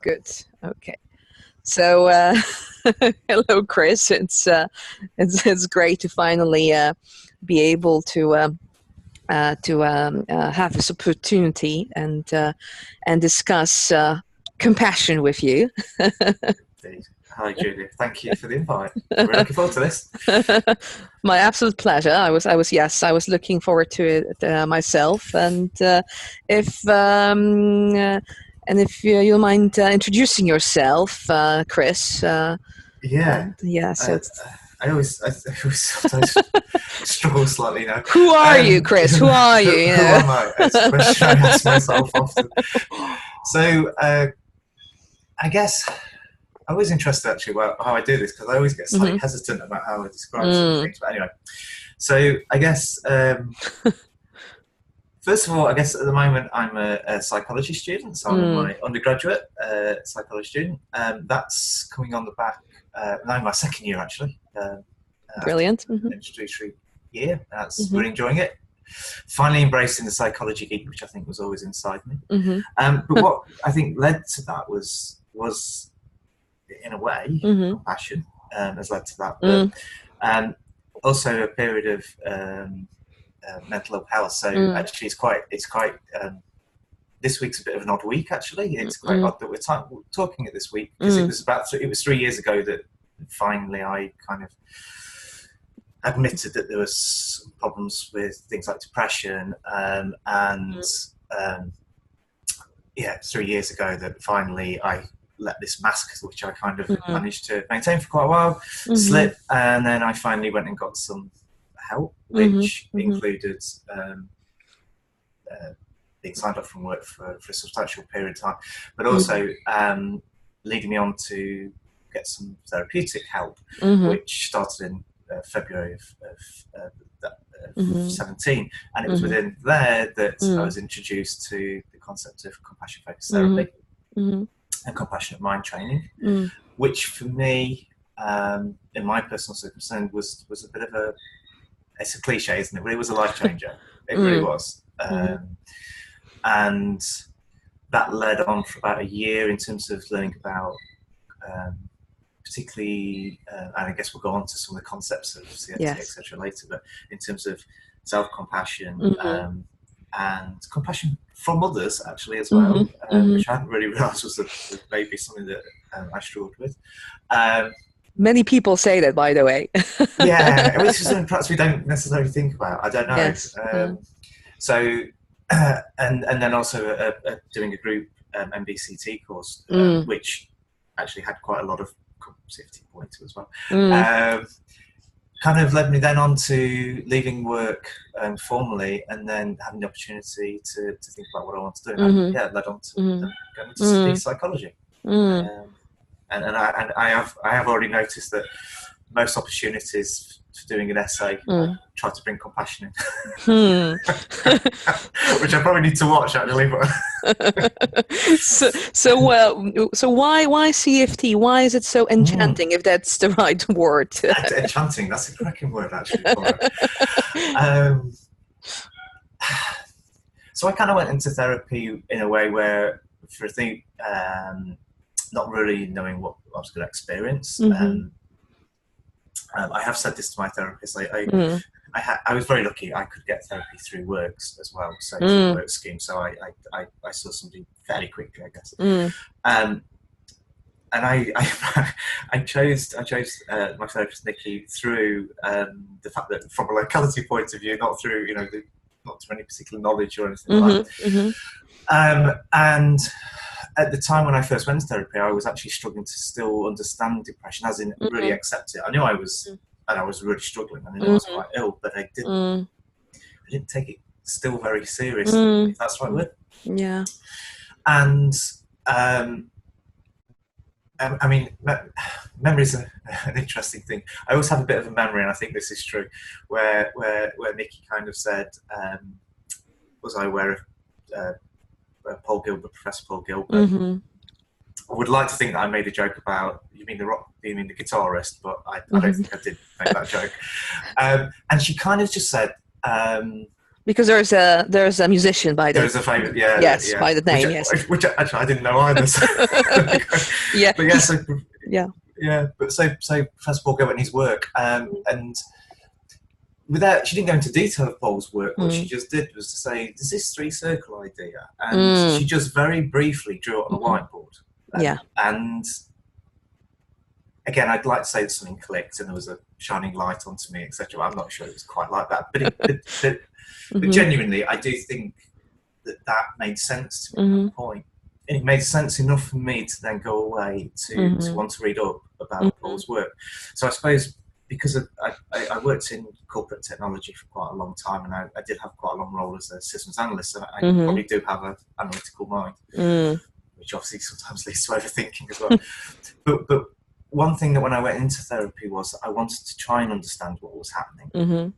Good. Okay. So, hello, Chris. It's great to finally be able to have this opportunity and discuss compassion with you. Indeed. Hi, Julia. Thank you for the invite. We're looking forward to this. My absolute pleasure. I was looking forward to it myself. And if you'll mind introducing yourself, Chris. Yeah. So I always sometimes struggle slightly now. Who are you, Chris? Who are you? Who am I? It's a question I ask myself often. So I guess I was interested actually how I do this, because I always get slightly hesitant about how I describe certain things. But anyway, so I guess first of all, I guess at the moment I'm a psychology student, so I'm my undergraduate psychology student. That's coming on the back. Now my second year actually. Brilliant. Introductory year. Really enjoying it. Finally embracing the psychology geek, which I think was always inside me. But what I think led to that was in a way compassion has led to that, but also a period of mental health. So actually, it's quite. This week's a bit of an odd week. Actually, it's quite odd that we're talking it this week, because it was 3 years ago that finally I kind of admitted that there was problems with things like depression, and 3 years ago that finally I let this mask, which I kind of managed to maintain for quite a while, slip, and then I finally went and got some help, which included being signed off from work for a substantial period of time, but also leading me on to get some therapeutic help, which started in February of 17, and it was within there that I was introduced to the concept of compassion-focused therapy and compassionate mind training, which for me, in my personal circumstance, was a bit of it's a cliche, isn't it? But it was a life changer. It really was. And that led on for about a year in terms of learning about particularly, and I guess we'll go on to some of the concepts of CFT, etc. later, but in terms of self-compassion and compassion from others, actually, as well, which I hadn't really realised was maybe something that I struggled with. Many people say that, by the way. Yeah, which is something perhaps we don't necessarily think about. I don't know. Yes. So, and then also doing a group MBCT course, which actually had quite a lot of CFT points as well. Kind of led me then on to leaving work formally, and then having the opportunity to think about what I want to do. And led on to going to study psychology. And I have already noticed that most opportunities for doing an essay try to bring compassion in, which I probably need to watch actually. But so why CFT? Why is it so enchanting? If that's the right word. Enchanting. That's a cracking word, actually. So I kind of went into therapy in a way where, for a thing, not really knowing what I was going to experience. I have said this to my therapist. I was very lucky. I could get therapy through works as well, so through the work scheme. So I saw somebody fairly quickly, I guess. And I chose my therapist Nikki through the fact that, from a locality point of view, not through not through any particular knowledge or anything like that. And at the time when I first went to therapy, I was actually struggling to still understand depression, as in really accept it. I knew I was, and I was really struggling. I knew I was quite ill, but I didn't take it still very seriously, if that's the right word. Yeah. And I mean, memory is an interesting thing. I always have a bit of a memory, and I think this is true, where Nikki kind of said, was I aware of Paul Gilbert, Professor Paul Gilbert? I would like to think that I made a joke about, you mean the guitarist, but I don't think I did make that joke. And she kind of just said, Because there's a musician by the There's a famous by the name, which actually I didn't know either. So. Yeah, but But so Professor Paul Goet and his work, and she didn't go into detail of Paul's work. What she just did was to say, "There's this three-circle idea," and she just very briefly drew it on a whiteboard. And again, I'd like to say that something clicked and there was a shining light onto me, etc. I'm not sure it was quite like that, but genuinely, I do think that made sense to me at that point. And it made sense enough for me to then go away to want to read up about Paul's work. So I suppose because I worked in corporate technology for quite a long time, and I did have quite a long role as a systems analyst, so I probably do have an analytical mind, which obviously sometimes leads to overthinking as well. but one thing that when I went into therapy was I wanted to try and understand what was happening.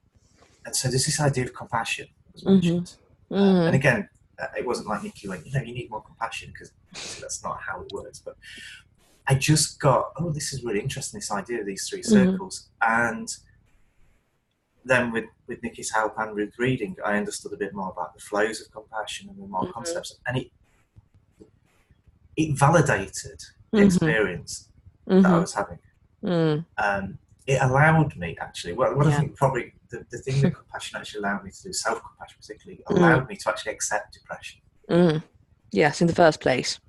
And so there's this idea of compassion was mentioned. And again, it wasn't like Nikki went, you need more compassion, because that's not how it works. But I just got, this is really interesting, this idea of these three circles. And then with Nikki's help and with reading, I understood a bit more about the flows of compassion and the more concepts. And it validated the experience that I was having. It allowed me, actually, what I think probably the thing that compassion actually allowed me to do, self-compassion particularly, allowed me to actually accept depression. Yes, in the first place.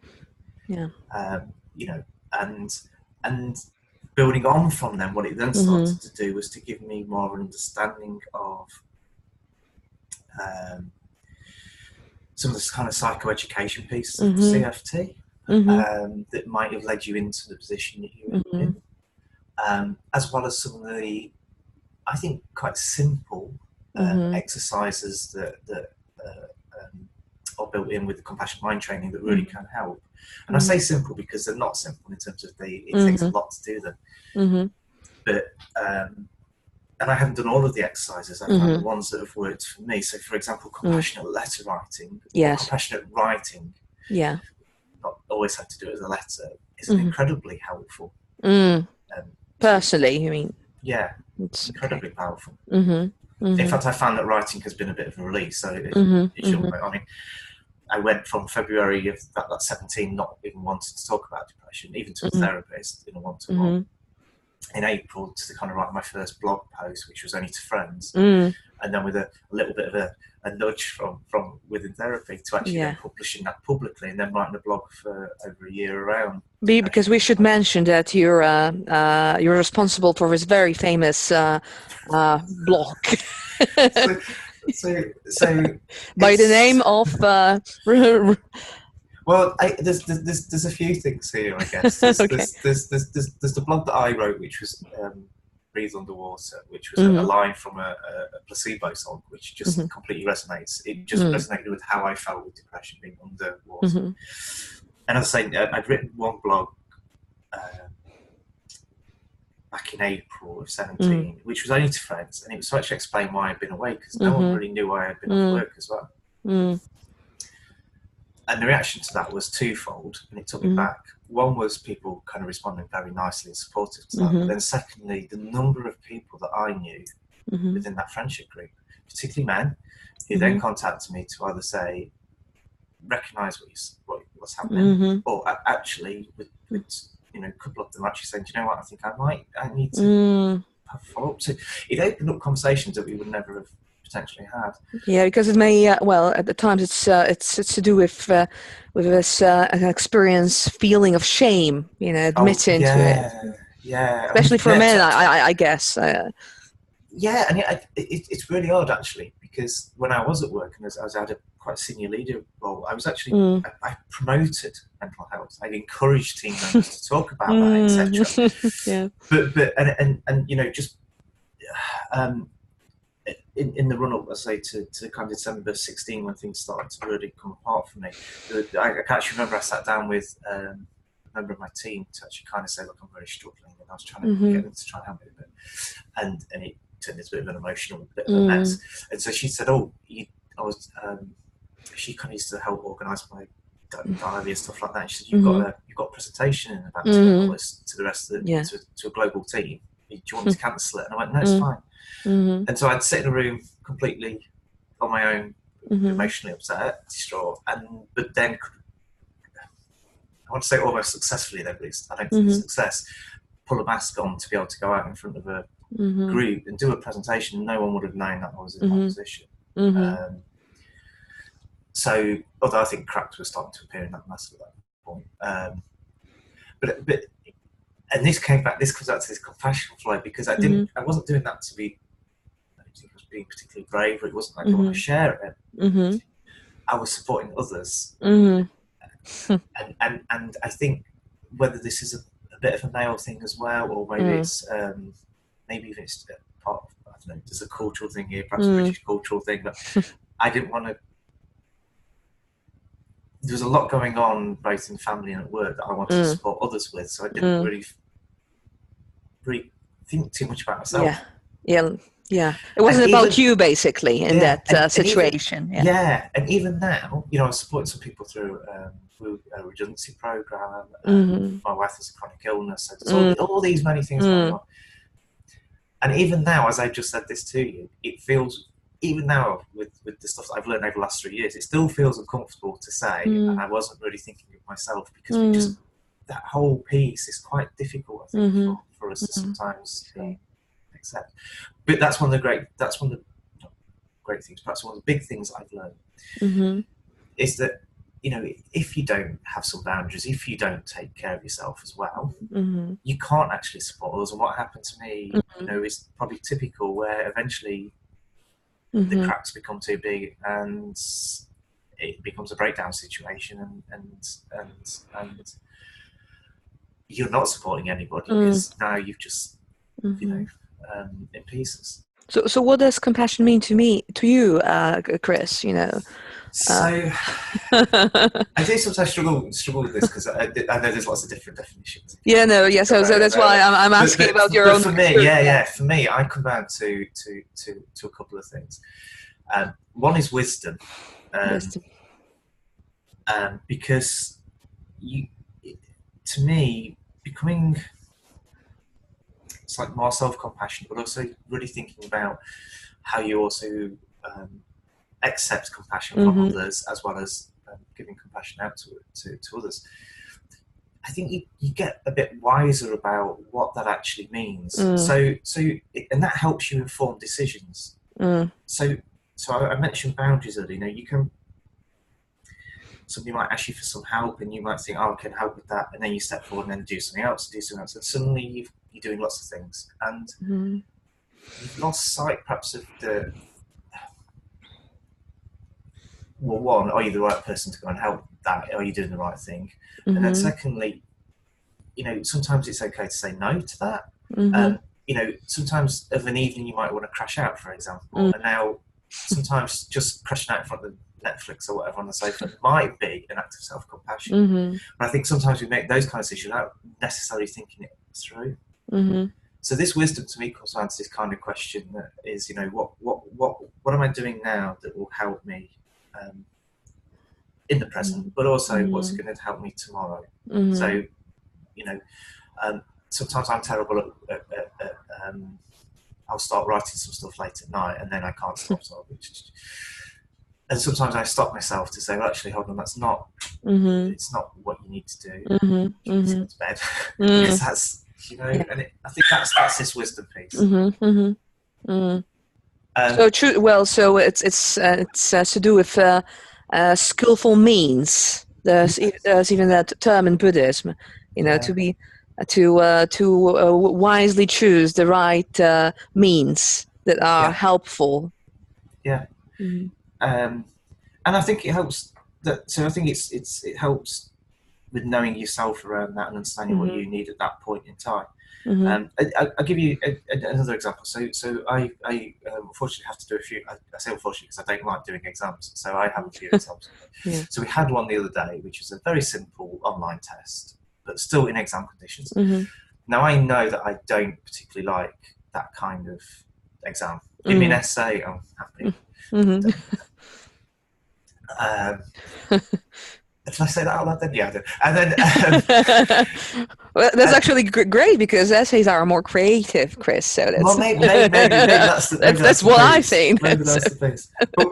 And building on from them, what it then started to do was to give me more of an understanding of some of this kind of psychoeducation pieces of CFT that might have led you into the position that you're in, as well as some of the, I think, quite simple exercises that are built in with the compassion mind training that really can help. And I say simple because they're not simple in terms of it takes a lot to do them. But and I haven't done all of the exercises. I've found the ones that have worked for me. So, for example, compassionate letter writing, or compassionate writing. Not always have to do it as a letter. Is incredibly helpful. Personally, I mean, it's incredibly powerful. In fact, I found that writing has been a bit of a release. So it shouldn't. I mean, I went from February of that 17, not even wanting to talk about depression, even to a therapist in a one-to-one. In April, to kind of write my first blog post, which was only to friends, and then with a little bit of a nudge from within therapy to actually then publishing that publicly, and then writing a blog for over a year around. Because we should mention that you're responsible for this very famous blog. So by the name of well, there's a few things here, I guess. There's the blog that I wrote, which was Breathe Underwater, which was a line from a placebo song, which just completely resonates. It just resonated with how I felt with depression being underwater. And as I say, I'd written one blog back in April of 17, which was only to friends, and it was to actually explain why I'd been away, because no one really knew why I'd been off work as well. And the reaction to that was twofold, and it took me back. One was people kind of responding very nicely and supportive to that, but then secondly, the number of people that I knew within that friendship group, particularly men, who then contacted me to either say, recognise what's happening, or actually, with a couple of them actually saying, do you know what, I think I need to have a follow-up. So it opened up conversations that we would never have potentially had. Yeah, because it may at the times it's to do with this experience, feeling of shame, admitting to it. Yeah, especially for men, I guess. Yeah, and it's really odd actually, because when I was at work and I was at a quite senior leader role, I was actually I promoted mental health. I encouraged team members to talk about that, etc. But just in the run up, I say to kind of December 16, when things started to really come apart for me, I can actually remember I sat down with a member of my team to actually kind of say, look, I'm very struggling, and I was trying to get them to try and help me a bit, and it turned into a bit of an emotional bit of a mess. And so she said, she kind of used to help organise my diary and stuff like that. And she said, you've got a presentation in about 2 hours to the rest of to a global team. Do you want me to cancel it? And I went, no, it's fine. And so I'd sit in a room completely on my own, emotionally upset, distraught, but then I want to say almost successfully, at least. I don't think success. Pull a mask on to be able to go out in front of a group and do a presentation. No one would have known that I was in that position. So, although I think cracks were starting to appear in that mask at that point, but and this comes back to this compassion flow, because I wasn't doing that to be. I don't think I was being particularly brave. Or it wasn't like I want to share it. I was supporting others. And I think whether this is a bit of a male thing as well, or maybe it's maybe even it's part of, I don't know, there's a cultural thing here, perhaps a British cultural thing, but I didn't want to. There was a lot going on both in family and at work that I wanted to support others with, so I didn't really think too much about myself. Yeah. It wasn't about you, basically, in that situation. And even now, I support some people through a redundancy program. My wife has a chronic illness, so there's all these many things going on. And even now, as I just said this to you, it feels, even now with the stuff that I've learned over the last 3 years, it still feels uncomfortable to say, and I wasn't really thinking of myself, because that whole piece is quite difficult, I think, for us to sometimes accept. But that's one of the great things, perhaps one of the big things I've learned, is that, if you don't have some boundaries, if you don't take care of yourself as well, you can't actually support others. And what happened to me, is probably typical, where eventually the cracks become too big and it becomes a breakdown situation, and you're not supporting anybody, because now you've just, in pieces. So what does compassion mean to you, Chris? So I do sometimes struggle with this, because I know there's lots of different definitions. So that's why I'm asking about your own. For me, for me, I come down to a couple of things. One is wisdom, because to me, becoming, it's like more self-compassionate, but also really thinking about how you also accept compassion from others, as well as giving compassion out to others. I think you get a bit wiser about what that actually means. And that helps you inform decisions. So I mentioned boundaries earlier. Somebody might ask you for some help, and you might think, I can help with that, and then you step forward and then do something else, and suddenly you're doing lots of things, and you've lost sight perhaps of the, well, one, are you the right person to go and help that? Are you doing the right thing? And then secondly, sometimes it's okay to say no to that. Sometimes of an evening you might want to crash out, for example, and now sometimes just crashing out in front of Netflix or whatever on the sofa might be an act of self-compassion. But I think sometimes we make those kind of decisions without necessarily thinking it through. So this wisdom to me comes down to this kind of question that is, what am I doing now that will help me in the present, but also what's going to help me tomorrow. So, sometimes I'm terrible at I'll start writing some stuff late at night, and then I can't stop. And sometimes I stop myself to say, well, actually, hold on, that's not, it's not what you need to do. You need to go to bed. Because that's, and I think that's this wisdom piece. So true. Well, so it's to do with skillful means. There's even that term in Buddhism, to wisely choose the right means that are helpful. And I think it helps that. So I think it helps with knowing yourself around that and understanding what you need at that point in time. I'll give you another example. So I unfortunately have to do a few. I say unfortunately because I don't like doing exams. So I have a few exams. So we had one the other day, which was a very simple online test, but still in exam conditions. Now I know that I don't particularly like that kind of exam. Give me an essay, I'm happy. Did I say that out loud then? Yeah, I did. And then well, that's actually great because essays are more creative, Chris. So that's well, maybe that's that's what I think. Maybe that's the base. But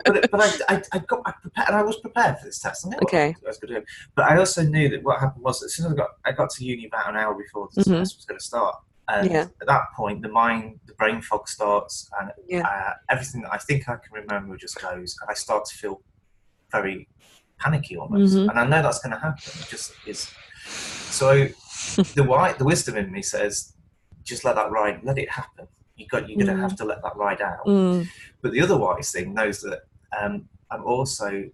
I prepared, and I was prepared for this test. I knew what I was going to do. But I also knew that what happened was, as soon as I got to uni about an hour before the test was going to start, and at that point, the brain fog starts, and everything that I think I can remember just goes, and I start to feel very panicky almost, and I know that's going to happen. It just is. So the wisdom in me says, just let that ride, let it happen. You're going to have to let that ride out. But the other wise thing knows that I'm also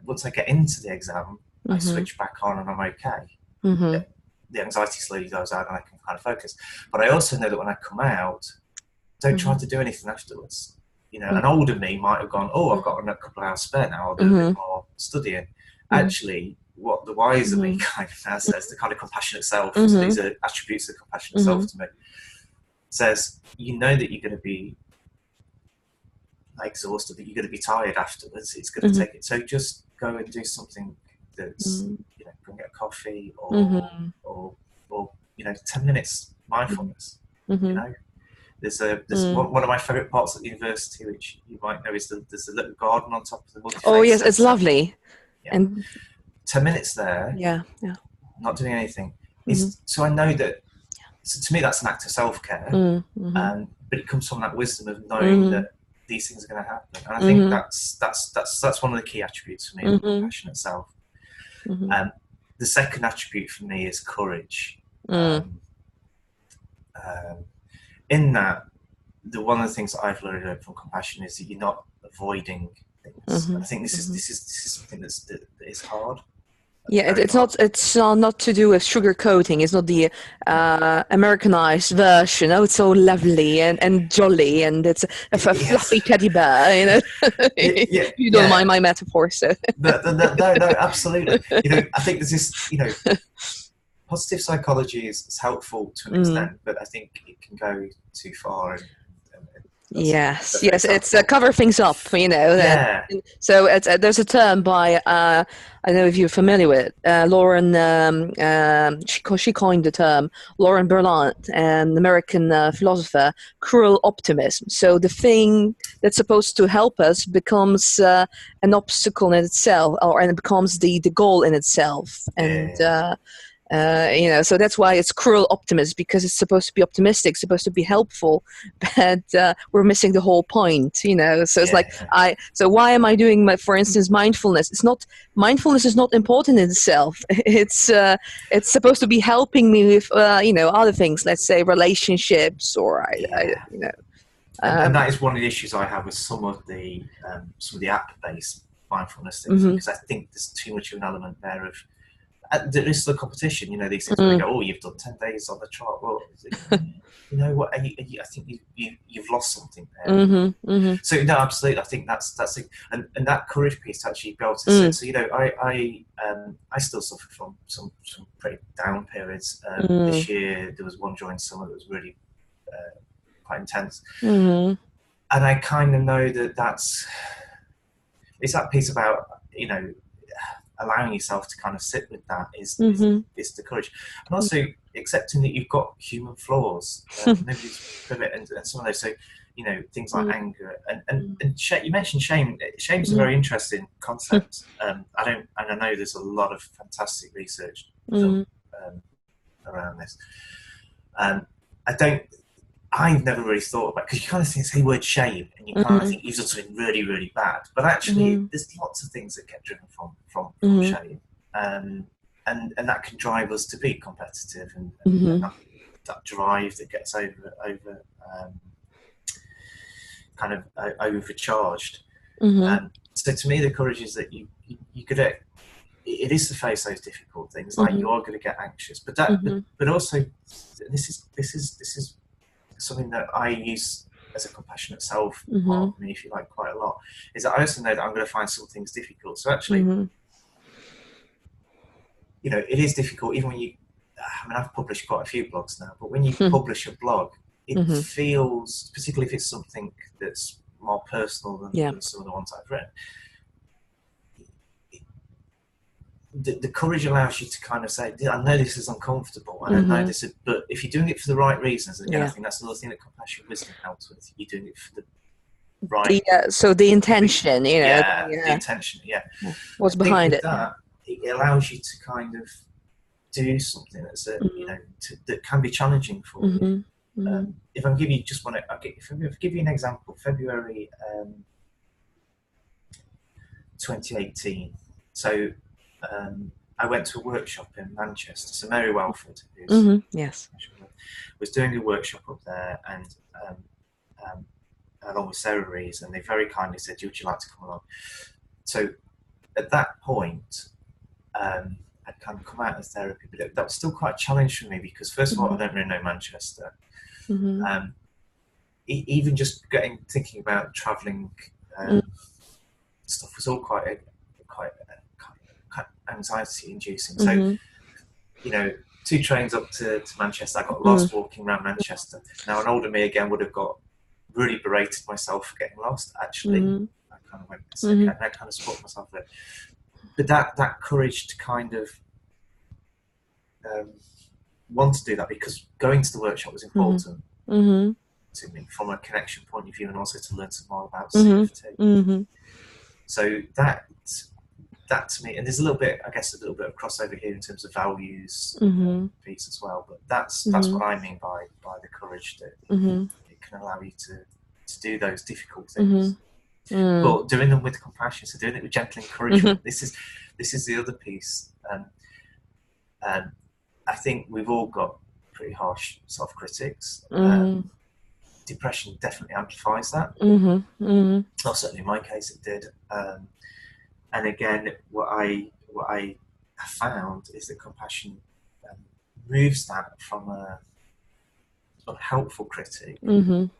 once I get into the exam, I switch back on and I'm okay. The anxiety slowly goes out and I can kind of focus. But I also know that when I come out, don't try to do anything afterwards. You know, an older me might have gone, oh, I've got a couple of hours spare now, I'll do a bit more studying. Actually, what the wiser me kind of now says, the kind of compassionate self, these are attributes of compassionate self to me, says, you know that you're going to be exhausted, that you're going to be tired afterwards. It's going to take it. So just go and do something that's, you know, go and get a coffee or 10 minutes mindfulness, you know. There's one of my favourite parts at the university, which you might know, is there's a little garden on top of the multi-faith. Oh yes, it's lovely. Yeah. And 10 minutes there, not doing anything, is so I know that. So to me, that's an act of self-care, but it comes from that wisdom of knowing that these things are going to happen. And I think that's one of the key attributes for me, compassionate self. The second attribute for me is courage. In that, one of the things that I've learned from compassion is that you're not avoiding things. And I think this is something that is hard. Yeah, it's not to do with sugar coating. It's not the Americanized version. Oh, it's so lovely and jolly, and it's a fluffy teddy bear. You know, you don't mind my metaphor, so. No, absolutely. You know, I think there's this. You know, positive psychology is helpful to an extent, but I think it can go too far. Yes, it's cover things up, you know. So there's a term by I don't know if you're familiar with it. Lauren. She coined the term. Lauren Berlant, an American philosopher. Cruel optimism. So the thing that's supposed to help us becomes an obstacle in itself, and it becomes the goal in itself, and. You know, so that's why it's cruel optimism, because it's supposed to be optimistic, supposed to be helpful, but we're missing the whole point, you know. So it's like so why am I doing for instance, mindfulness? Mindfulness is not important in itself. It's supposed to be helping me with you know, other things, let's say relationships, or I you know. And that is one of the issues I have with some of the app-based mindfulness things, because I think there's too much of an element there of. There is the competition, you know, these things where they go, oh, you've done 10 days on the chart. Well, you know what? I think you've lost something there. So no, absolutely. I think that's it. And that courage piece to actually be able to say, so you know, I still suffer from some pretty down periods. This year there was one during summer that was really quite intense, and I kind of know it's that piece about, you know, allowing yourself to kind of sit with that is the courage, and also accepting that you've got human flaws. Nobody's perfect, and some of those. So, you know, things like anger and you mentioned shame. Shame is a very interesting concept. I know there's a lot of fantastic research done, around this. I've never really thought about, because you kind of say the word shame and you kind of think you've done something really, really bad, but actually there's lots of things that get driven from shame, and that can drive us to be competitive, and that drive that gets kind of overcharged. So to me, the courage is that you gotta. It is to face those difficult things. Like you are going to get anxious, but but also this is something that I use as a compassionate self part of me, if you like, quite a lot, is that I also know that I'm going to find some things difficult. So actually, you know, it is difficult even when I've published quite a few blogs now, but when you publish a blog, it feels, particularly if it's something that's more personal than some of the ones I've read, the courage allows you to kind of say, I know this is uncomfortable, I don't know this, but if you're doing it for the right reasons, again, I think that's another thing that compassion wisdom helps with. You're doing it for the right. So the intention, the intention, what's behind it? It allows you to kind of do something that's that can be challenging for you. If I give you give you an example, February 2018. So I went to a workshop in Manchester. So Mary Welford, who's was doing a workshop up there, and along with Sarah Rees, and they very kindly said, "Would you like to come along?" So at that point, I'd kind of come out of therapy, but that was still quite a challenge for me because, first of all, I don't really know Manchester. Even just thinking about travelling stuff was all quite anxiety-inducing. So, 2 trains up to Manchester. I got lost walking around Manchester. Now, an older me again would have got really berated myself for getting lost. Actually, I kind of went and I kind of spoke myself there. But that courage to kind of want to do that, because going to the workshop was important to me from a connection point of view, and also to learn some more about CFT. So that to me, and there's a little bit of crossover here in terms of values piece as well. But that's what I mean by the courage, that it can allow you to do those difficult things, but doing them with compassion. So doing it with gentle encouragement. This is the other piece. I think we've all got pretty harsh self-critics. Depression definitely amplifies that. Well, certainly in my case it did. And again, what I have found is that compassion moves that from a unhelpful critic, and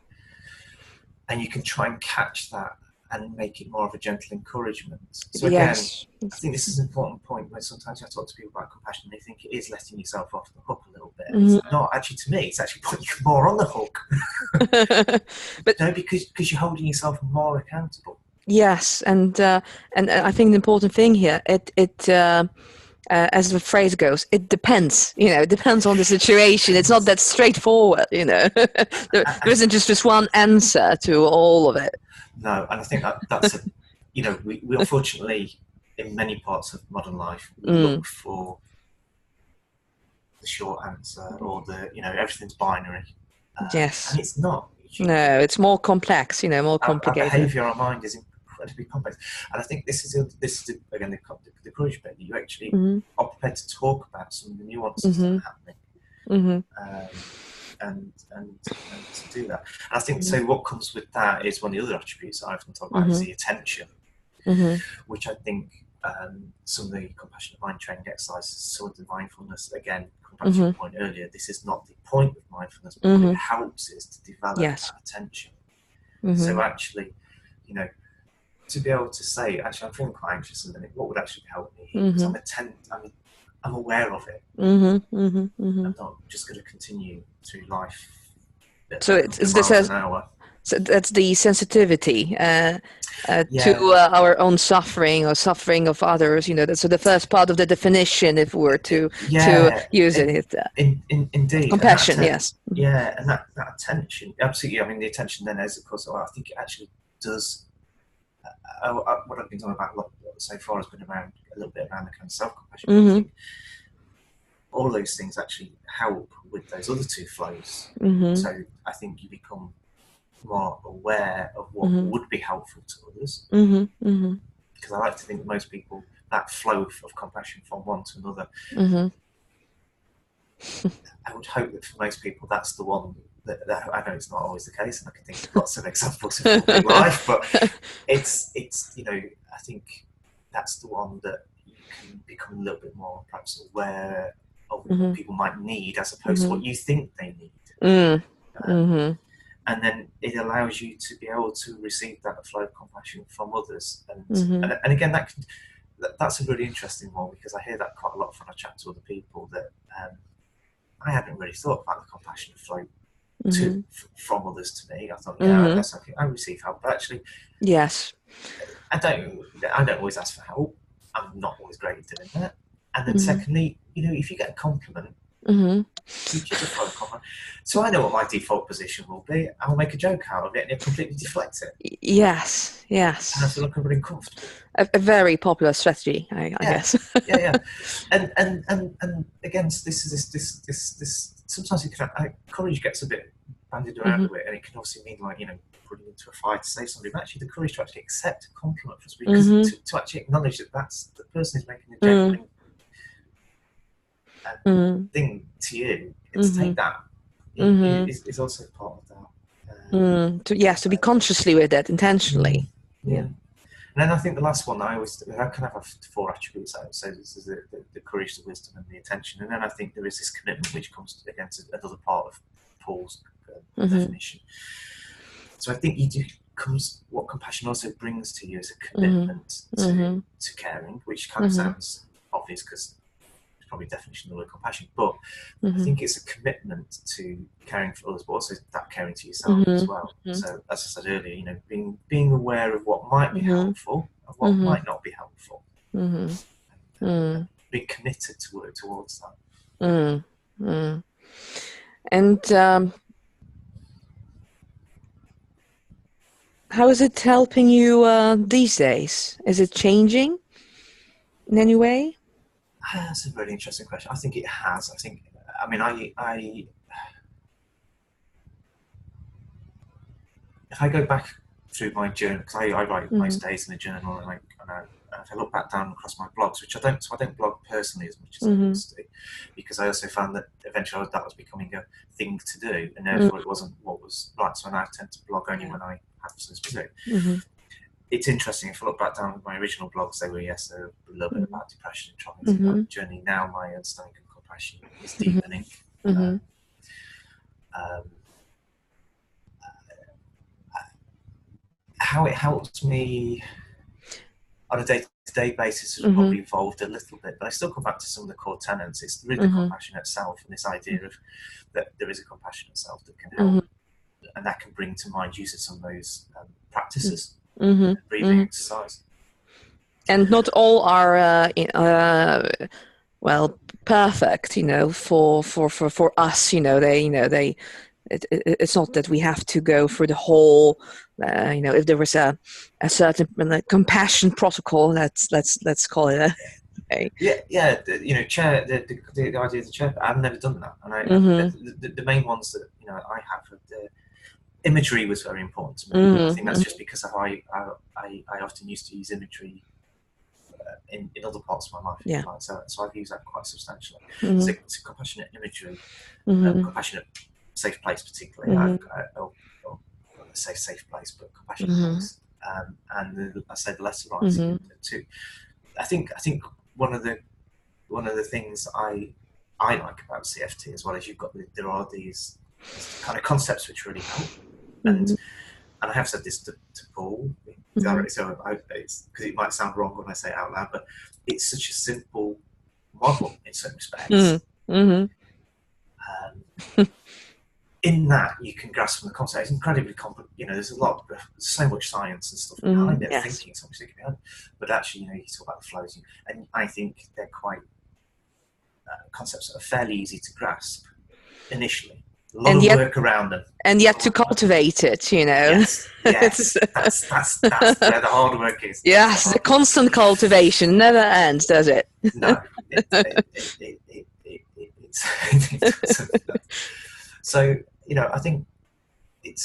you can try and catch that and make it more of a gentle encouragement. So again, I think this is an important point where sometimes I talk to people about compassion, they think it is letting yourself off the hook a little bit. It's not actually, to me, it's actually putting you more on the hook. But no, because you're holding yourself more accountable. Yes, and I think the important thing here, it as the phrase goes, it depends. It depends on the situation. It's not that straightforward. There isn't just one answer to all of it. No, and I think that's we unfortunately, in many parts of modern life, we look for the short answer, or everything's binary. Yes, and it's not. No, it's more complex. More complicated. Our behaviour, our mind is incredibly complex, and I think this is again the courage bit. You actually are prepared to talk about some of the nuances that are happening. And to do that. And I think so. What comes with that is one of the other attributes I often talk about is the attention, which I think some of the compassionate mind training exercises, some of the mindfulness, again, come back to your point earlier, this is not the point of mindfulness, but what it helps is to develop that attention. So actually, to be able to say, actually, I'm feeling quite anxious a minute, what would actually help me here? Because I'm aware of it. I'm not just going to continue through life. So it's an hour. So that's the sensitivity to our own suffering or suffering of others. So the first part of the definition, if we were to use it, indeed, compassion. Yes. Yeah, and that attention, absolutely. I mean, the attention then is, of course, I think it actually does. What I've been talking about so far has been a little bit around the kind of self-compassion. I think all those things actually help with those other two flows. So I think you become more aware of what would be helpful to others. Because I like to think that most people, that flow of compassion from one to another, I would hope that for most people that's the one that I know it's not always the case, and I can think of lots of examples in life, but it's I think that's the one that you can become a little bit more perhaps aware of what people might need, as opposed to what you think they need. And then it allows you to be able to receive that flow of compassion from others. And again, that's a really interesting one, because I hear that quite a lot when I chat to other people, that I hadn't really thought about the compassionate flow from others to me. I thought, that's okay, I receive help, but actually, yes, I don't always ask for help. I'm not always great at doing that. And then secondly, if you get a compliment, you just follow a compliment. So I know what my default position will be. I'll make a joke out of it and completely deflect it. Yes. And I feel like I'm really comfortable. A very popular strategy, I guess. Yeah. And again, this sometimes courage gets a bit bandied around a bit, and it can also mean like putting into a fight to say something. But actually, the courage to actually accept a compliment from somebody, because to actually acknowledge that that's the person is making a genuine thing to you, and to take that is also part of that. To be consciously with it, intentionally. Yeah. And then I think the last one, I kind of have 4 attributes. So this is the courage, the wisdom, and the attention. And then I think there is this commitment, which comes against another part of Paul's definition. So I think what compassion also brings to you is a commitment to caring, which kind of sounds obvious because it's probably a definition of the word compassion. But I think it's a commitment to caring for others, but also that caring to yourself as well. So as I said earlier, being aware of what might be helpful and what might not be helpful, and being committed to work towards that. And how is it helping you these days? Is it changing in any way? That's a really interesting question. I think it has. If I go back through my journal, because I write most days in a journal, and if I look back down across my blogs, which I don't blog personally as much as I used to, because I also found that eventually that was becoming a thing to do, and therefore it wasn't what was right. So now I tend to blog only when I have something to do. It's interesting, if I look back down my original blogs, they were a little bit about depression and trauma journey. Now my understanding of compassion is deepening. How it helps me on a day-to-day basis has probably evolved a little bit, but I still come back to some of the core tenets. It's really the compassionate self, and this idea of that there is a compassionate self that can help, and that can bring to mind use of some of those practices, breathing exercise. And not all are perfect, for us. It's not that we have to go through the whole, if there was a certain compassion protocol, let's call it. The idea of the chair. I've never done that, and the main ones that I have. The imagery was very important to me. I think that's just because I often used to use imagery in other parts of my life. Yeah. So I've used that quite substantially. So compassionate imagery, compassionate safe place, particularly. I'll say safe place, but compassionate place. And I say the letter writing too. I think one of the things I like about CFT as well is there are these kind of concepts which really help, and I have said this to Paul directly, so because it might sound wrong when I say it out loud, but it's such a simple model in certain respects. In that you can grasp from the concept. It's incredibly complex. There's so much science and stuff behind it, thinking behind it. But actually, you talk about the flows, and I think they're quite concepts that are fairly easy to grasp initially. A lot of work around them, and yet to cultivate it. Yes, that's where the hard work is. Yes, the constant cultivation never ends, does it? No, it's so. I think it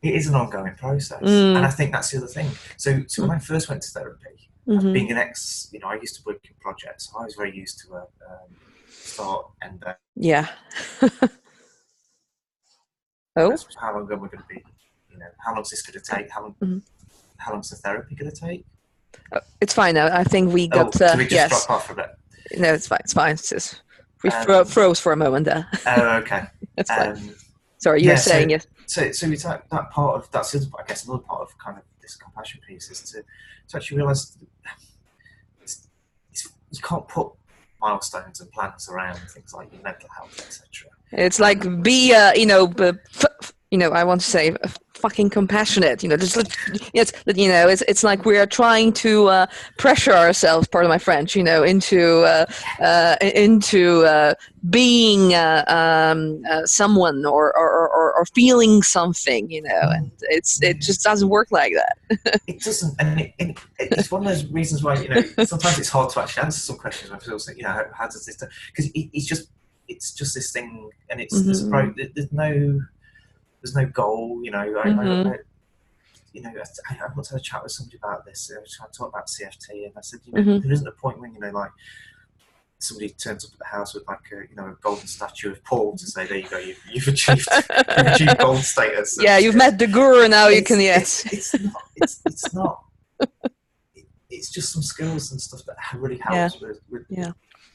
is an ongoing process, and I think that's the other thing. So when I first went to therapy, being an ex, I used to work in projects. So I was very used to a start and yeah. How long are we going to be? How long is this going to take? How long's the therapy going to take? It's fine now. I think we got. Can we just drop off a bit? No, it's fine. It's fine. It's just, we froze for a moment there. Oh, okay. That's fine. Sorry, you were saying yes. So we talk that part of that's the, I guess another part of kind of this compassion piece is to actually realise you can't put milestones and plans around things like your mental health, etc. It's like be I want to say fucking compassionate. It's like we are trying to pressure ourselves. Pardon my French. Into being someone or feeling something. And it just doesn't work like that. It doesn't, and it's one of those reasons why sometimes it's hard to actually answer some questions when people say, how does this? Because it's just this thing, and there's no goal. I want to have a chat with somebody about this. I was trying to talk about CFT, and I said, there isn't a point when like somebody turns up at the house with like a golden statue of Paul to say, there you go, you've achieved gold status. Yeah, you've met the guru, now you can. Yes, it's not. It's just some skills and stuff that really helps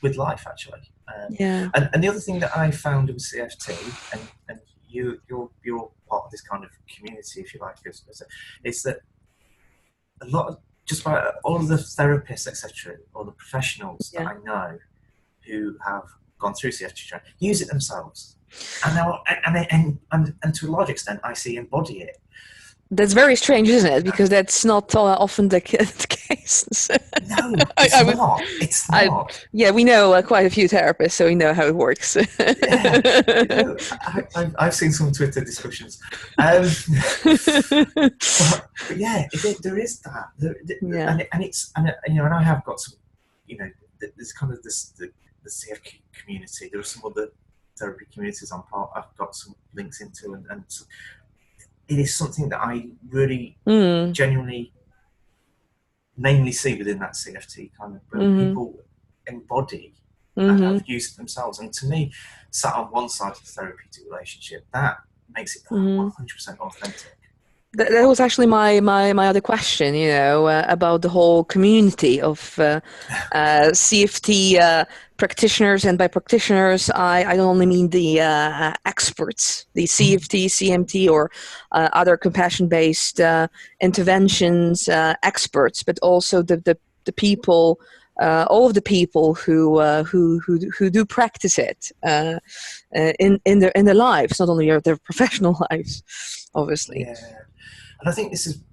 with life, actually. And the other thing that I found with CFT, and you're part of this kind of community, if you like, is that a lot of just about all of the therapists, etc., or the professionals that I know who have gone through CFT training use it themselves, and to a large extent, I see embody it. That's very strange, isn't it? Because that's not often the case. No, it's not. We know quite a few therapists, so we know how it works. I've seen some Twitter discussions. But there is that. And I have got some, there's kind of the CFT community. There are some other therapy communities I've got some links into, and so it is something that I really genuinely mainly see within that CFT kind of where people embody and have used it themselves. And to me, sat on one side of the therapeutic relationship, that makes it 100% authentic. That was actually my other question, about the whole community of CFT practitioners. And by practitioners, I don't only mean the experts, the CFT, CMT, or other compassion-based interventions experts, but also the people, all of the people who do practice it in their lives, not only their professional lives, obviously. Yeah. And I think this is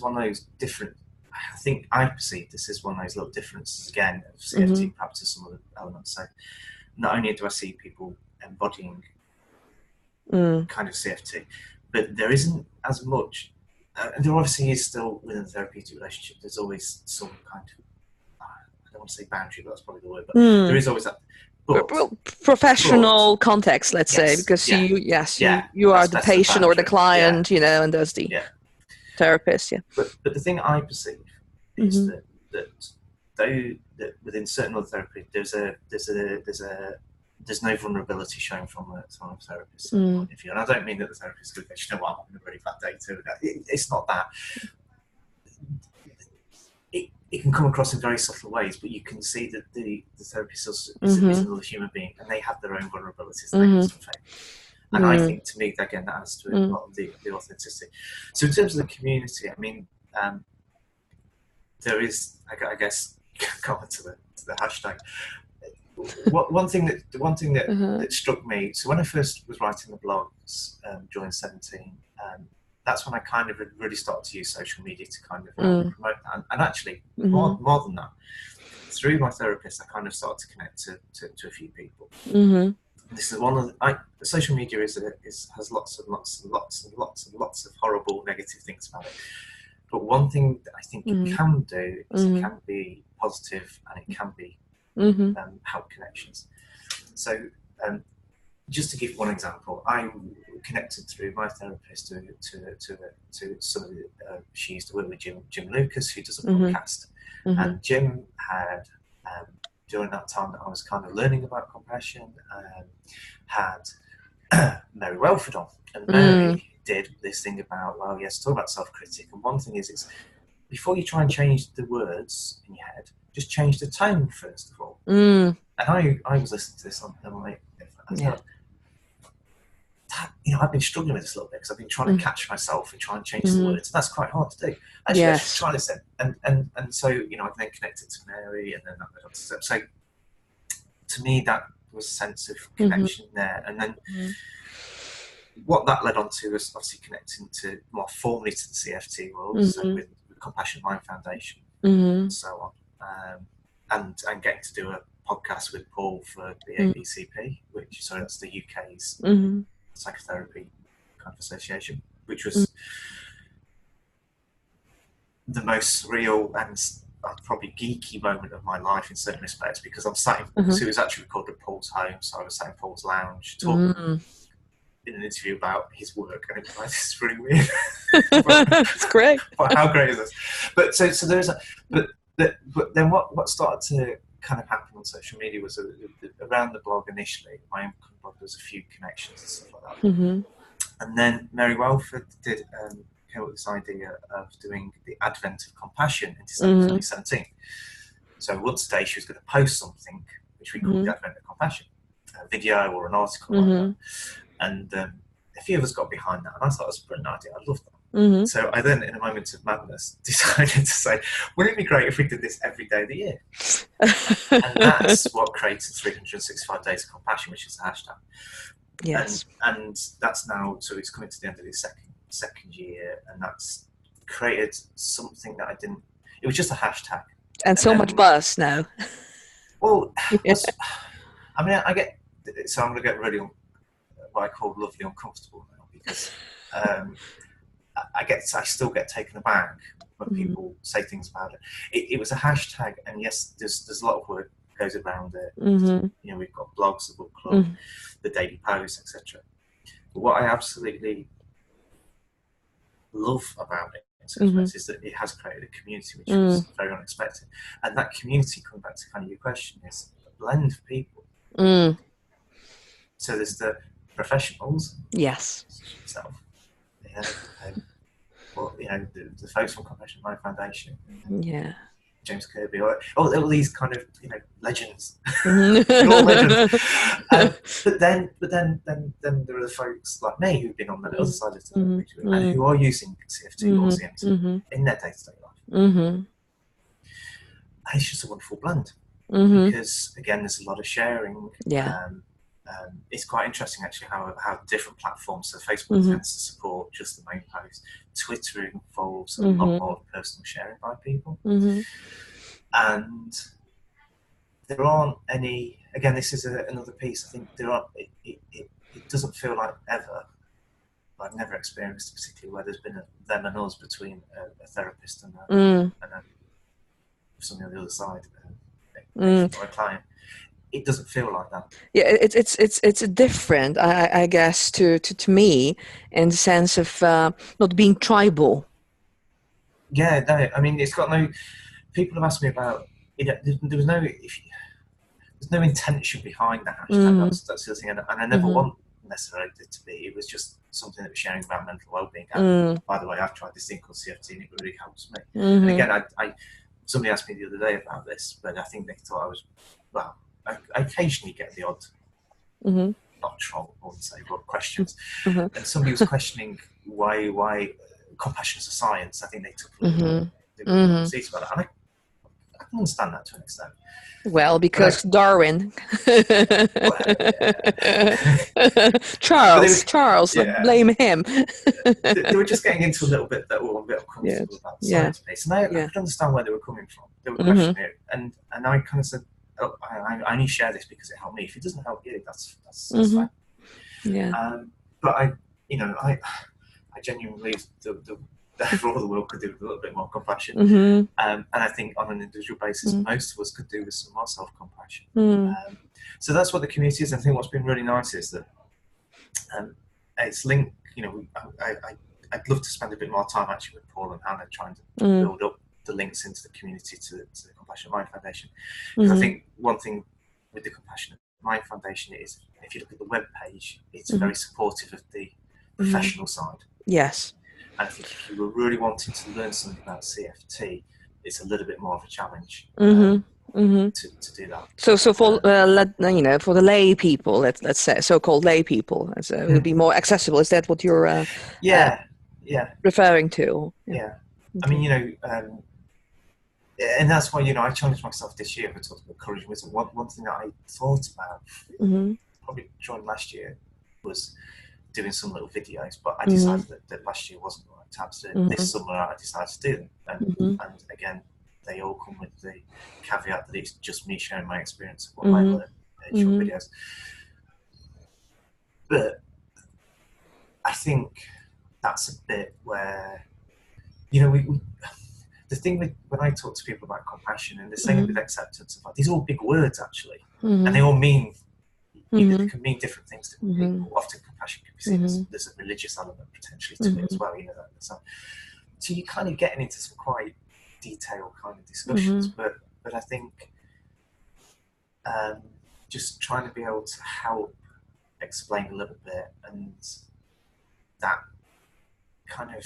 one of those different. I think I perceive this is one of those little differences again of CFT perhaps to some other elements. So not only do I see people embodying kind of CFT, but there isn't as much. And there obviously is still within the therapeutic relationship. There's always some kind of I don't want to say boundary, but that's probably the word. But there is always that. Professional context, let's say, because you are the patient or the client, and there's the therapist, But the thing I perceive is that within certain other therapy, there's no vulnerability shown from a therapist's point of view. And I don't mean that the therapist goes, I'm having a really bad day too. It's not that. It can come across in very subtle ways, but you can see that the therapist is another human being, and they have their own vulnerabilities. And I think, to me, again, that adds to a lot of the authenticity. So in terms of the community, I mean, there is, I guess, going to the hashtag. One thing that struck me. So when I first was writing the blogs during 17, that's when I kind of really started to use social media to kind of promote that. And actually, more than that, through my therapist, I kind of started to connect to a few people. This is one of social media has lots and lots of horrible negative things about it. But one thing that I think it can do is it can be positive, and it can be help connections. So just to give one example, I connected through my therapist to somebody she used to work with, Jim Lucas, who does a podcast, and Jim had. During that time that I was kind of learning about compassion, had Mary Welford on, and Mary did this thing about, talk about self-critic, and one thing is, it's before you try and change the words in your head, just change the tone first of all. And I was listening to this, and I'm like, I've been struggling with this a little bit because I've been trying to catch myself and try and change the words, and that's quite hard to do. Actually, I should try this then. And so, I then connected to Mary, and then that led on to steps. So to me, that was a sense of connection there. And then, what that led on to was obviously connecting to more formally to the CFT world, so with Compassion Mind Foundation, and so on, and getting to do a podcast with Paul for the ABCP, that's the UK's psychotherapy kind of association, which was the most surreal and probably geeky moment of my life in certain respects, because I'm sat in, so it was actually recorded at Paul's home, so I was sat in Paul's lounge talking in an interview about his work, and it was like, this is really weird. It's great. But how great is this? But so there's but then what started to kind of happen on social media was around the blog initially. My own blog, there was a few connections and stuff like that. And then Mary Welford came up with this idea of doing the Advent of Compassion in December 2017. So once a day she was going to post something which we called the Advent of Compassion, a video or an article like that. And a few of us got behind that, and I thought it was a brilliant idea. I loved that. So I then, in a moment of madness, decided to say, wouldn't it be great if we did this every day of the year? And that's what created 365 Days of Compassion, which is a hashtag. Yes. And that's now, so it's coming to the end of the second year, and that's created something that I didn't, it was just a hashtag. And so much buzz now. Well, I mean, I'm going to get really what I call lovely uncomfortable now, because I still get taken aback when people say things about it. It was a hashtag, and yes, there's a lot of work goes around it. You know, we've got blogs, the book club, the daily post, etc. But what I absolutely love about it is that it has created a community which was very unexpected, and that community, coming back to kind of your question, is a blend of people. So there's the professionals, yes, yourself, well, you know, the folks from Compassion Mind Foundation, James Kirby, all these kind of, you know, legends, all legends. But then there are the folks like me who've been on the other side of the picture, and who are using CFT or CMT in their day-to-day life. And it's just a wonderful blend, because again, there's a lot of sharing. It's quite interesting actually how different platforms, so Facebook tends to support just the main post, Twitter involves a lot more personal sharing by people, and there aren't any, again this is another piece, I think there aren't, it doesn't feel like ever, I've never experienced particularly where there's been a them and us between a therapist and somebody on the other side, or a client. It doesn't feel like that. Yeah, it's different, I guess, to me, in the sense of not being tribal. Yeah, no, I mean, it's got no. People have asked me about. There was no. There's no intention behind the hashtag. That's the other thing, and I never want necessarily it to be. It was just something that was sharing about mental well-being. And by the way, I've tried this thing called CFT, and it really helps me. And again, I somebody asked me the other day about this, but I think they thought I was well. I occasionally get the odd, not troll, I wouldn't say, but questions. And somebody was questioning why compassion is a science. I think they took a little seats about it. And I can understand that to an extent. Well, because Darwin. Charles, blame him. They were just getting into a little bit that were a bit uncomfortable about the science piece. And I could understand where they were coming from. They were questioning it. And I kind of said, oh, I only share this because it helped me. If it doesn't help you, that's fine. Yeah. But I genuinely believe the world could do with a little bit more compassion. And I think on an individual basis, most of us could do with some more self-compassion. So that's what the community is. I think what's been really nice is that it's linked. You know, I'd love to spend a bit more time actually with Paul and Hannah trying to build up the links into the community to the Compassion Mind Foundation. Because I think one thing with the Compassion Mind Foundation is, if you look at the web page, it's very supportive of the professional side. Yes. And I think if you were really wanting to learn something about CFT, it's a little bit more of a challenge to do that. So for for the lay people, let's say so-called lay people, it would be more accessible. Is that what you're referring to? Yeah. I mean, you know. And that's why, you know, I challenged myself this year. We talked about courage and wisdom. One thing that I thought about, probably during last year, was doing some little videos, but I decided that last year wasn't the right time to do it. This summer I decided to do them, and again, they all come with the caveat that it's just me sharing my experience of what I learned in short videos. But I think that's a bit where, you know, the thing with when I talk to people about compassion, and the same with acceptance, these are all big words actually, and they all mean, you know, they can mean different things to people. Often compassion can be seen as there's a religious element potentially to it as well, you know. So you're kind of getting into some quite detailed kind of discussions, but I think just trying to be able to help explain a little bit, and that kind of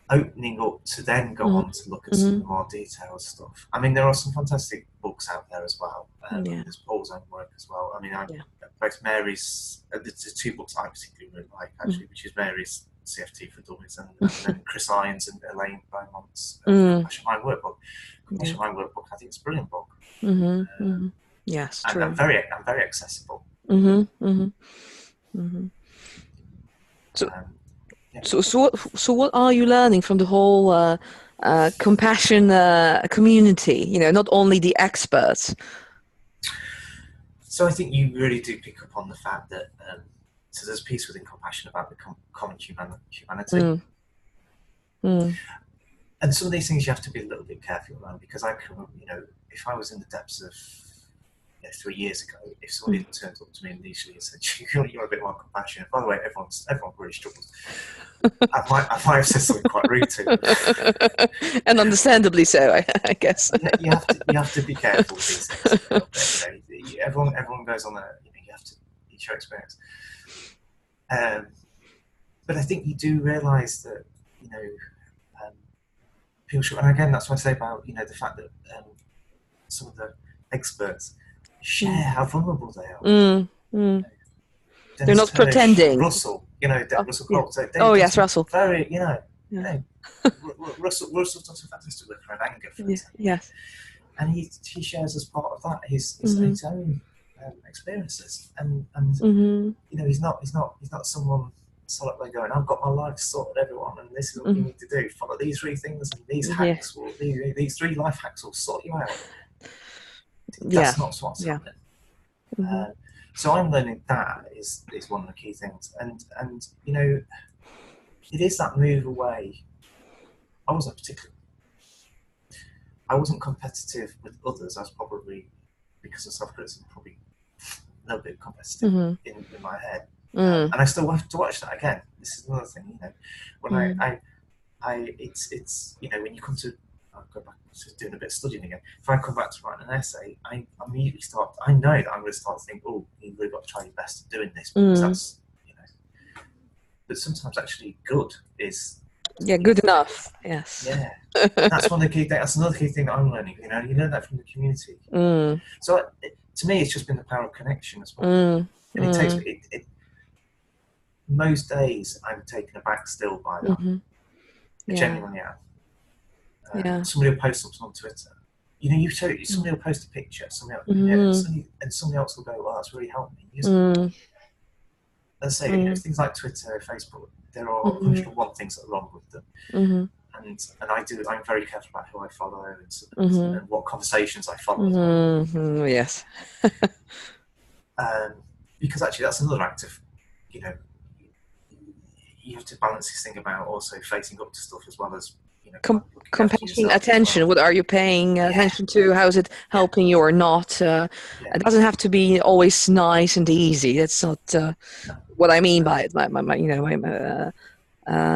opening up to then go on to look at some of the more detailed stuff. I mean, there are some fantastic books out there as well. There's Paul's own work as well. I mean, both Mary's, there's two books I particularly really like actually, which is Mary's CFT for Dummies, and then Chris Irons and Elaine Beaumont's Compassion Mind Workbook. Compassion Mind Workbook, I think it's a brilliant book. Yes, and true. I'm very accessible. So what are you learning from the whole compassion community? You know, not only the experts. So I think you really do pick up on the fact that so there's a piece within compassion about the common humanity. And some of these things you have to be a little bit careful around, because I can, you know, if I was in the depths of 3 years ago, if somebody turned up to me initially and said, "You're a bit more compassionate," by the way, everyone really struggles. I might have said something quite rude to them. And understandably so, I guess. You have to be careful with these things. You know, everyone goes on there. You know, you have to each your experience. But I think you do realise that, you know, people should, and again, that's what I say about, you know, the fact that some of the experts share how vulnerable they are. You know, they're not pretending. Russell, you know, Russell Crowe. Yes, Russell. Very, you know, Russell does a fantastic work around anger, for example. Yes. And he shares as part of that his own experiences, and you know, he's not someone solidly going, "I've got my life sorted, everyone, and this is what you need to do. Follow these 3 things, and these hacks will these 3 life hacks will sort you out." That's not what's happening. So I'm learning that is one of the key things, and you know, it is that move away. I wasn't competitive with others. I was probably, because of self-criticism, probably a little bit competitive in my head. And I still have to watch that again. This is another thing, you know, when it's you know, when you come to, I'll go back to doing a bit of studying again. If I come back to writing an essay, I immediately I know that I'm going to start to think, oh, you've really got to try your best at doing this, because that's, you know, but sometimes actually good is good enough. Yes. Yeah. That's one of the key things. That's another key thing that I'm learning. You know, you learn that from the community. So to me, it's just been the power of connection as well. And it takes most days I'm taken aback still by that. I genuinely am. Somebody will post something on Twitter. You know, somebody will post a picture, somebody else, and somebody else will go, "Well, that's really helped me." Let's say, you know, things like Twitter, Facebook, there are 101 things that are wrong with them. And I'm very careful about who I follow and what conversations I follow. Yes. Because actually that's another act of, you know, you have to balance this thing about also facing up to stuff as well as, you know, compassion, attention. What are you paying attention to? How is it helping you or not? It doesn't have to be always nice and easy. That's not what I mean by it.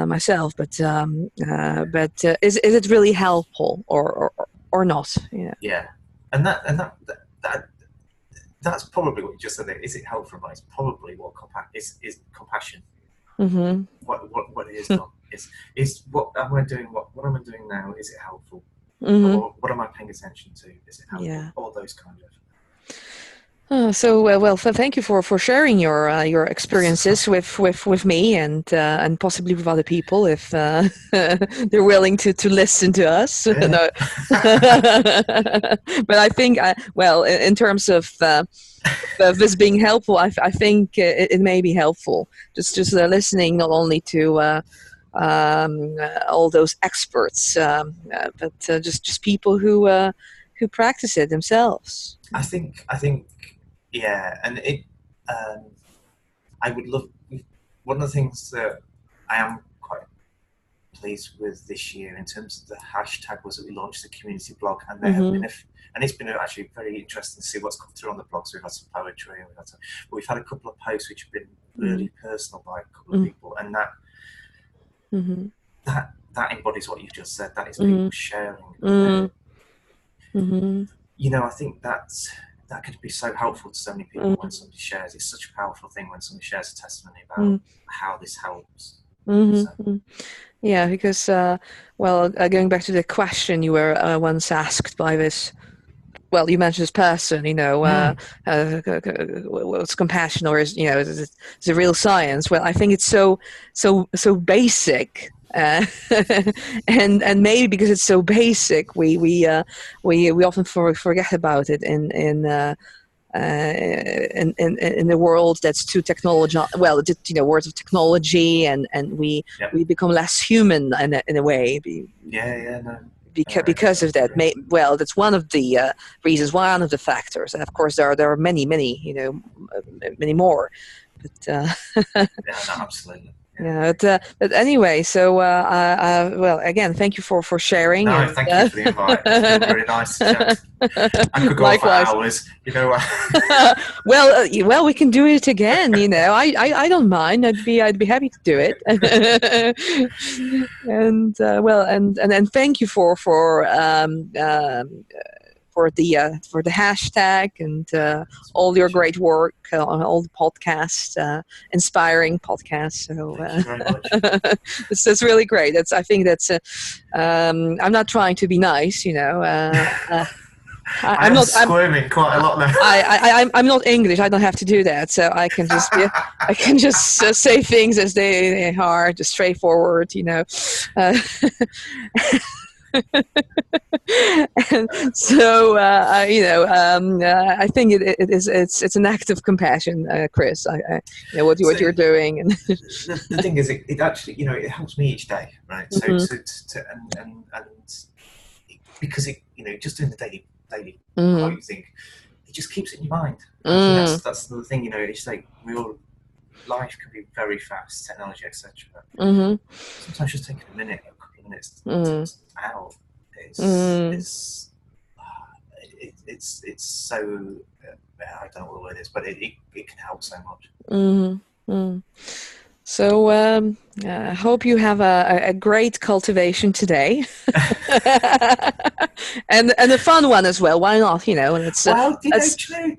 Myself, but is it really helpful or not? Yeah, and that's probably what you just said there. Is it helpful? It's probably what is compassion. What it is not is what am I doing? What am I doing now? Is it helpful? Or what am I paying attention to? Is it helpful? All those kind of. Thank you for sharing your experiences with me and possibly with other people if they're willing to listen to us. Yeah. No. But I think, in terms of this being helpful, I think it may be helpful. Just listening not only to all those experts, but just people who practice it themselves. I think, yeah, and I would love. One of the things that I am quite pleased with this year in terms of the hashtag was that we launched the community blog, and there have been and it's been actually very interesting to see what's come through on the blog. So we've had some poetry, and but we've had a couple of posts which have been really personal by a couple of people, and that embodies what you just said. That is people sharing. I think that could be so helpful to so many people when somebody shares. It's such a powerful thing when somebody shares a testimony about how this helps. Yeah, because going back to the question you were once asked by this. Well, you mentioned this person, what's compassion, or is it real science? Well, I think it's so basic, and maybe because it's so basic, we often forget about it in the world that's too technology. Well, words of technology, and we become less human in a way. Because of that, that's one of the reasons, one of the factors. And of course, there are many, many more. But yeah, no, absolutely. Yeah, but anyway, so again, thank you for sharing. No, thank you for the invite. It's been very nice to chat. I could go on for hours, Well, we can do it again. I don't mind. I'd be happy to do it. And and thank you for the hashtag and all your great work on all the podcasts, inspiring podcasts. So it's really great. I think that's. I'm not trying to be nice, I'm not squirming quite a lot now. I'm not English. I don't have to do that, so I can just say things as they are, just straightforward, And so I think it's an act of compassion, Chris. What you're doing, and the thing is, it actually it helps me each day, right? So and because just doing the daily quote thing, it just keeps it in your mind. That's the thing, it's like life can be very fast, technology, etc. Sometimes just taking a couple of minutes out it's so I don't know what the word is, but it can help so much. So I hope you have a great cultivation today, and a fun one as well. Why not? And it's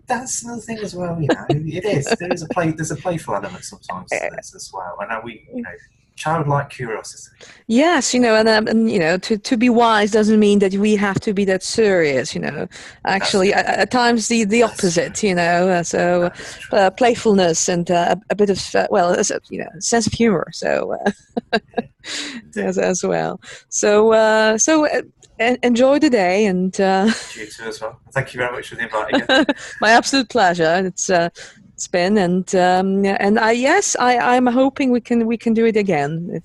that's another thing as well. It is. There's a playful element sometimes to this as well, and we childlike curiosity. Yes, and to be wise doesn't mean that we have to be that serious. Actually, at times the opposite. So playfulness and a bit of sense of humor. So as well. So enjoy the day, and you too as well. Thank you very much for the invite again. My absolute pleasure. It's been, and I'm hoping we can do it again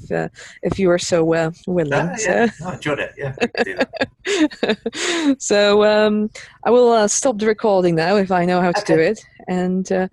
if you are so willing. I enjoyed it. Yeah, we can do that. So I will stop the recording now if I know how to do it, and